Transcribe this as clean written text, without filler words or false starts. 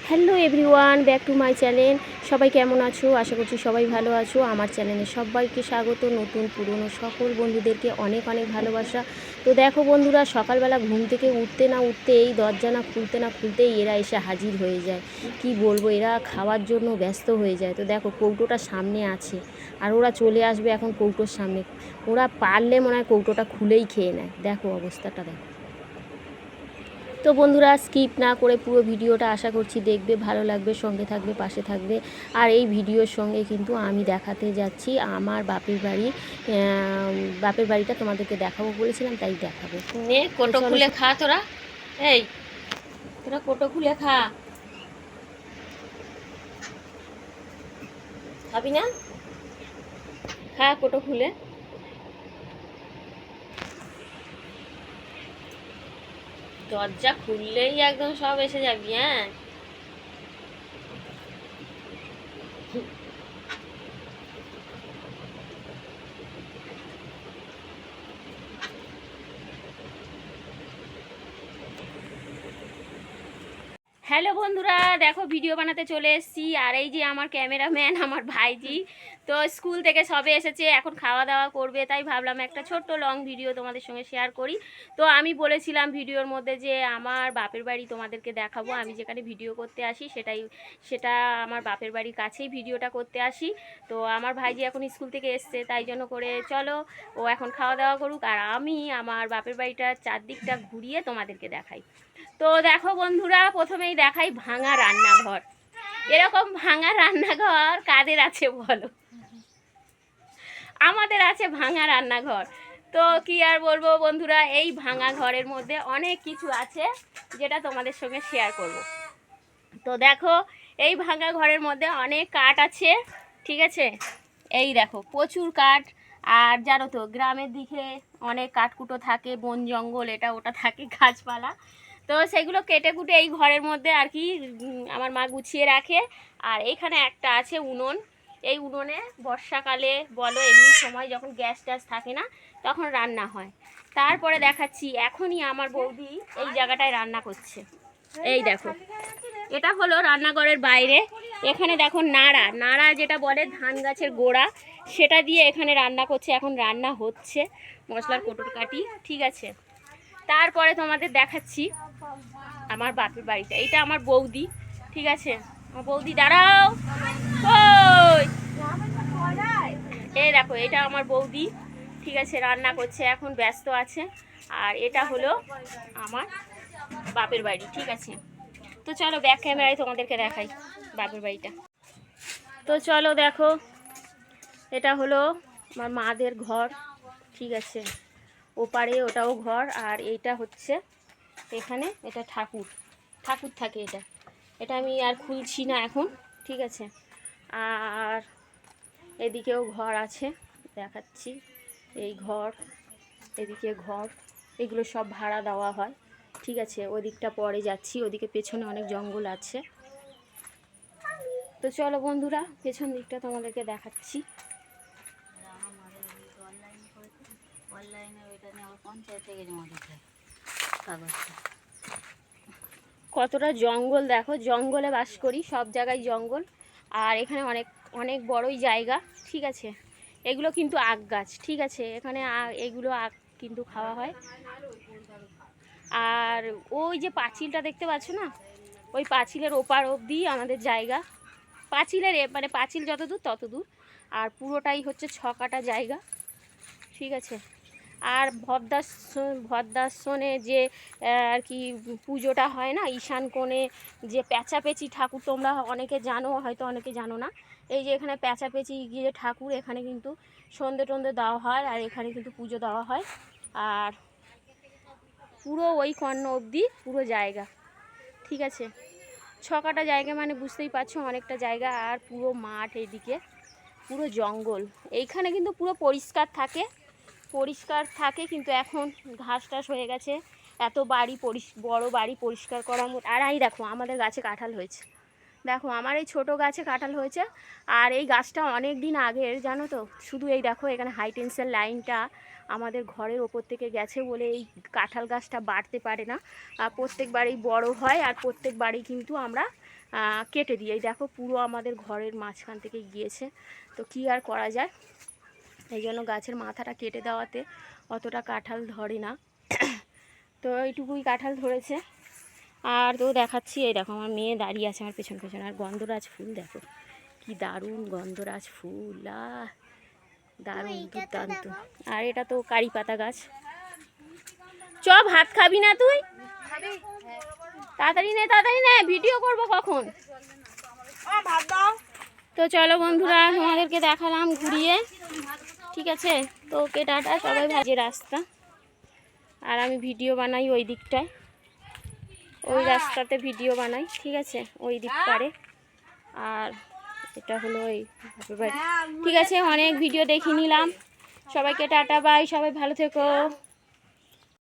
Hello everyone, back to my channel. সবাই কেমন আছো? আশা করছি সবাই ভালো আছো। আমার চ্যানেলে সবাইকে স্বাগত। নতুন পুরনো সকল বন্ধুদেরকে অনেক অনেক ভালোবাসা। তো দেখো বন্ধুরা, সকালবেলা ঘুম থেকে উঠতে না উঠতে এই দরজা না খুলতেই এরা এসে হাজির হয়ে যায়। কি বলবো, এরা খাওয়ার জন্য ব্যস্ত হয়ে যায়। তো দেখো, কৌটোটা সামনে আছে আর ওরা চলে আসবে এখন কৌটোর সামনে। ওরা পারলে মনে হয় কৌটোটা খুলেই খেয়ে নেয়। দেখো অবস্থাটা, দেখো। তো বন্ধুরা, স্কিপ না করে পুরো ভিডিওটা আশা করছি দেখবে, ভালো লাগবে, সঙ্গে থাকবে, পাশে থাকবে। আর এই ভিডিওর সঙ্গে কিন্তু আমি দেখাতে যাচ্ছি আমার বাপের বাড়িটা তোমাদেরকে দেখাবো বলেছিলাম, তাই দেখাবো। নে কোটো খুলে খা তোরা। এই তোরা কোটো খুলে খা। খাবি না? খা কোটো খুলে। দরজা খুললেই একদম সব এসে যাবি। হ্যাঁ, হ্যালো বন্ধুরা, দেখো ভিডিও বানাতে চলে এসেছি। আর এই যে আমার ক্যামেরাম্যান, আমার ভাইজি। তো স্কুল থেকে সবে এসেছে, এখন খাওয়া দাওয়া করবে, তাই ভাবলাম একটা ছোট্ট লং ভিডিও তোমাদের সঙ্গে শেয়ার করি। তো আমি বলেছিলাম ভিডিওর মধ্যে যে আমার বাপের বাড়ি তোমাদেরকে দেখাবো। আমি যেখানে ভিডিও করতে আসি সেটা আমার বাপের বাড়ির কাছেই ভিডিওটা করতে আসি। তো আমার ভাইজি এখন স্কুল থেকে এসছে, তাই জন্য করে চলো ও এখন খাওয়া দাওয়া করুক, আর আমি আমার বাপের বাড়িটার চারদিকটা ঘুরিয়ে তোমাদেরকে দেখাই। তো দেখো বন্ধুরা, প্রথমেই দেখাই ভাঙা রান্নাঘর। এরকম ভাঙা রান্নাঘর কাদের আছে বলো? আমাদের আছে ভাঙা রান্নাঘর। তো কি আর বলবো বন্ধুরা, এই ভাঙা ঘরের মধ্যে অনেক কিছু আছে যেটা তোমাদের সঙ্গে শেয়ার করব। তো দেখো, এই ভাঙা ঘরের মধ্যে অনেক কাঠ আছে, ঠিক আছে। এই দেখো প্রচুর কাঠ। আর জানো তো, গ্রামের দিকে অনেক কাঠকুটো থাকে, বন জঙ্গল এটা ওটা থাকে, গাছপালা। তো সেগুলো কেটে কুটে এই ঘরের মধ্যে আর কি আমার মা গুছিয়ে রাখে। আর এইখানে একটা আছে উনুন। এই উনুনে বর্ষাকালে বলো এমনি সময় যখন গ্যাস ট্যাস থাকে না, তখন রান্না হয়। তারপরে দেখাচ্ছি এখনই আমার বৌদি এই জায়গাটায় রান্না করছে। এই দেখো, এটা হলো রান্নাঘরের বাইরে। এখানে দেখো নাড়া নাড়া যেটা বলে ধান গাছের গোড়া, সেটা দিয়ে এখানে রান্না করছে। এখন রান্না হচ্ছে, মশলার কোটর কাটি, ঠিক আছে। তারপরে তোমাদের দেখাচ্ছি আমার বাপের বাড়িটা। এটা আমার বৌদি, ঠিক আছে। আমার বৌদি, দাঁড়াও, কই? এই দেখো, এটা আমার বৌদি, ঠিক আছে, রান্না করছে, এখন ব্যস্ত আছে। আর এটা হলো আমার বাপের বাড়ি, ঠিক আছে। তো চলো ব্যাক ক্যামেরায় তোমাদেরকে দেখাই বাপের বাড়িটা। তো চলো দেখো, এটা হলো আমার মাদের ঘর, ঠিক আছে। ওপারে ওটাও ঘর, আর এইটা হচ্ছে এখানে এটা ঠাকুর থাকে। এটা আমি আর খুলছি না এখন, ঠিক আছে। আর এদিকেও ঘর আছে, দেখাচ্ছি। এই ঘর, এদিকে ঘর, এগুলো সব ভাড়া দেওয়া হয়, ঠিক আছে। ওদিকটা পরে যাচ্ছি, ওদিকে পেছনে অনেক জঙ্গল আছে। তো চলো বন্ধুরা, পেছন দিকটা তোমাদেরকে দেখাচ্ছি। কতটা জঙ্গল দেখো, জঙ্গলে বাস করি, সব জায়গায় জঙ্গল। আর এখানে অনেক অনেক বড়ই জায়গা, ঠিক আছে। এগুলো কিন্তু আখ গাছ, ঠিক আছে। এখানে এগুলো আখ কিন্তু খাওয়া হয়। আর ওই যে পাঁচিলটা দেখতে পাচ্ছ না, ওই পাঁচিলের ওপার অবধি আমাদের জায়গা। পাঁচিলের মানে পাঁচিল যত দূর তত দূর, আর পুরোটাই হচ্ছে 6 কাটা জায়গা, ঠিক আছে। আর ভদ্রাসনে যে আর কি পুজোটা হয় না, ঈশান কোণে যে পেঁচাপেচি ঠাকুর, তোমরা অনেকে জানো, হয়তো অনেকে জানো না। এই যে এখানে পেঁচাপেচি গিয়ে ঠাকুর, এখানে কিন্তু সন্ধে টন্ধে দেওয়া হয়, আর এখানে কিন্তু পুজো দেওয়া হয়। আর পুরো ওই কর্ণ অবধি পুরো জায়গা, ঠিক আছে। 6 কাটা জায়গা মানে বুঝতেই পারছো অনেকটা জায়গা। আর পুরো মাঠ, এইদিকে পুরো জঙ্গল। এইখানে কিন্তু পুরো পরিষ্কার থাকে, কিন্তু এখন ঘাস টাস হয়ে গেছে। এত বড় বাড়ি পরিষ্কার করা। আর এই দেখো আমাদের গাছে কাঁঠাল হয়েছে, দেখো আমার এই ছোটো গাছে কাঁঠাল হয়েছে। আর এই গাছটা অনেক দিন আগের, জানো তো। শুধু এই দেখো, এখানে হাই টেনশন লাইনটা আমাদের ঘরের ওপর থেকে গেছে বলে এই কাঁঠাল গাছটা বাড়তে পারে না। আর প্রত্যেকবারই বড় হয়, আর প্রত্যেকবারই কিন্তু আমরা কেটে দিই। এই দেখো পুরো আমাদের ঘরের মাঝখান থেকে গিয়েছে, তো কি আর করা যায়, এই জন্য গাছের মাথাটা কেটে দেওয়াতে অতটা কাঁঠাল ধরে না। তো এইটুকুই কাঁঠাল ধরেছে। আর তো দেখাচ্ছি, এই দেখো আমার মেয়ে দাঁড়িয়ে আছে আমার পেছন পেছন। আর গন্ধরাজ ফুল দেখো কি দারুণ গন্ধরাজ ফুল, দারুণ দুর্দান্ত। আর এটা তো কারি পাতা গাছ। চ, ভাত খাবি না তুই? তাড়াতাড়ি নে, ভিডিও করব কখন। তো চলো বন্ধুরা, তোমাদেরকে দেখালাম ঘুরিয়ে, ঠিক আছে? তো ওকে টাটা, সবাই ভাজে রাস্তা। আর আমি ভিডিও বানাই ওই দিকটায়, ওই রাস্তাতে ভিডিও বানাই, ঠিক আছে, ওই দিক পারে। আর এটা হলো ওই বাপের বাড়ি। ঠিক আছে, অনেক ভিডিও দেখে নিলাম। সবাইকে টাটা, বাই, সবাই ভালো থেকো।